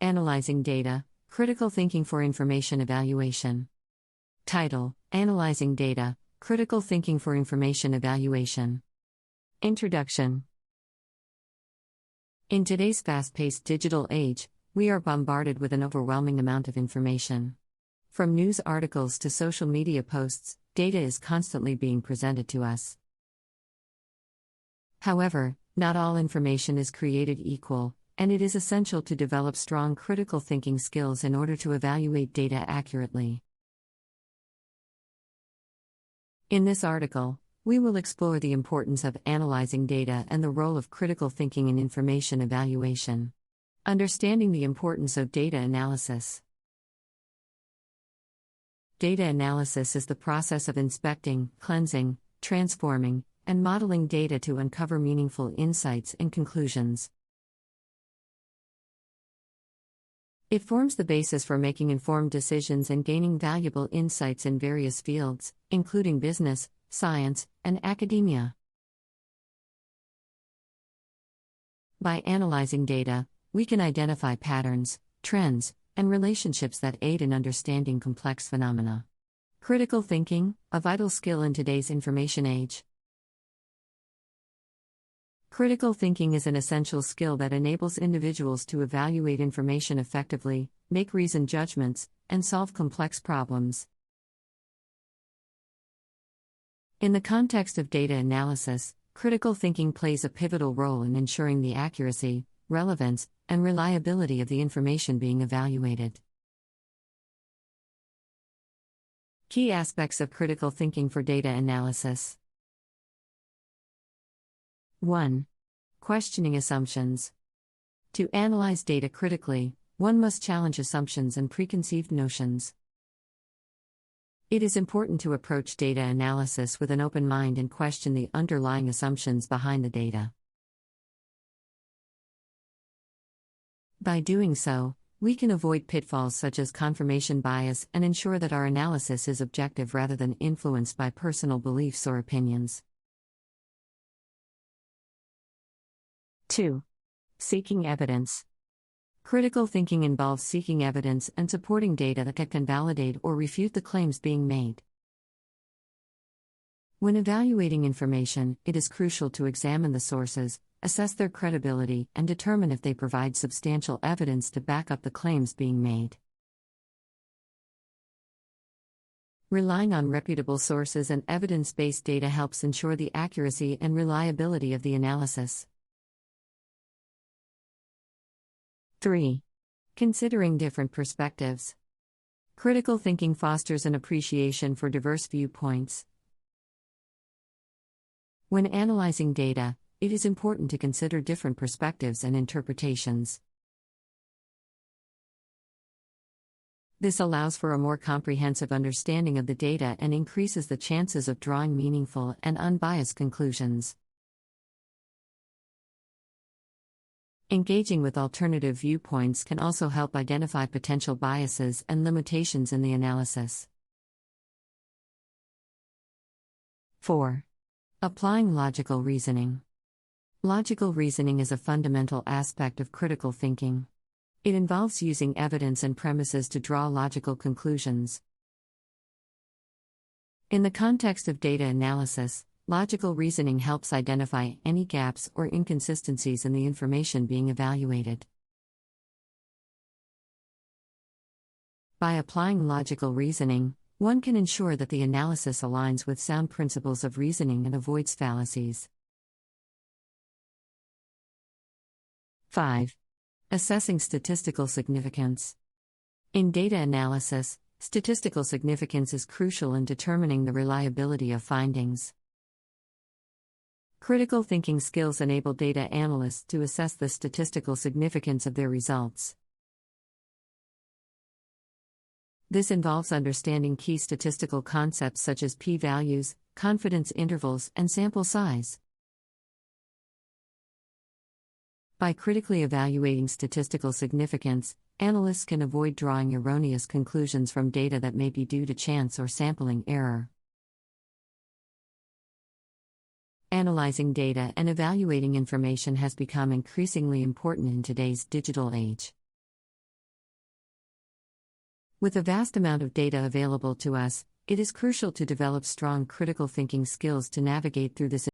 Analyzing Data, Critical Thinking for Information Evaluation. Title: Analyzing Data, Critical Thinking for Information Evaluation. Introduction. In today's fast-paced digital age, we are bombarded with an overwhelming amount of information. From news articles to social media posts, data is constantly being presented to us. However, not all information is created equal, and it is essential to develop strong critical thinking skills in order to evaluate data accurately. In this article, we will explore the importance of analyzing data and the role of critical thinking in information evaluation. Understanding the importance of data analysis. Data analysis is the process of inspecting, cleansing, transforming, and modeling data to uncover meaningful insights and conclusions. It forms the basis for making informed decisions and gaining valuable insights in various fields, including business, science, and academia. By analyzing data, we can identify patterns, trends, and relationships that aid in understanding complex phenomena. Critical thinking, a vital skill in today's information age. Critical thinking is an essential skill that enables individuals to evaluate information effectively, make reasoned judgments, and solve complex problems. In the context of data analysis, critical thinking plays a pivotal role in ensuring the accuracy, relevance, and reliability of the information being evaluated. Key aspects of critical thinking for data analysis. 1. Questioning assumptions. To analyze data critically, one must challenge assumptions and preconceived notions. It is important to approach data analysis with an open mind and question the underlying assumptions behind the data. By doing so, we can avoid pitfalls such as confirmation bias and ensure that our analysis is objective rather than influenced by personal beliefs or opinions. 2. Seeking evidence. Critical thinking involves seeking evidence and supporting data that can validate or refute the claims being made. When evaluating information, it is crucial to examine the sources, assess their credibility, and determine if they provide substantial evidence to back up the claims being made. Relying on reputable sources and evidence-based data helps ensure the accuracy and reliability of the analysis. 3. Considering different perspectives. Critical thinking fosters an appreciation for diverse viewpoints. When analyzing data, it is important to consider different perspectives and interpretations. This allows for a more comprehensive understanding of the data and increases the chances of drawing meaningful and unbiased conclusions. Engaging with alternative viewpoints can also help identify potential biases and limitations in the analysis. 4. Applying logical reasoning. Logical reasoning is a fundamental aspect of critical thinking. It involves using evidence and premises to draw logical conclusions. In the context of data analysis, logical reasoning helps identify any gaps or inconsistencies in the information being evaluated. By applying logical reasoning, one can ensure that the analysis aligns with sound principles of reasoning and avoids fallacies. 5. Assessing statistical significance. In data analysis, statistical significance is crucial in determining the reliability of findings. Critical thinking skills enable data analysts to assess the statistical significance of their results. This involves understanding key statistical concepts such as p-values, confidence intervals, and sample size. By critically evaluating statistical significance, analysts can avoid drawing erroneous conclusions from data that may be due to chance or sampling error. Analyzing data and evaluating information has become increasingly important in today's digital age. With a vast amount of data available to us, it is crucial to develop strong critical thinking skills to navigate through this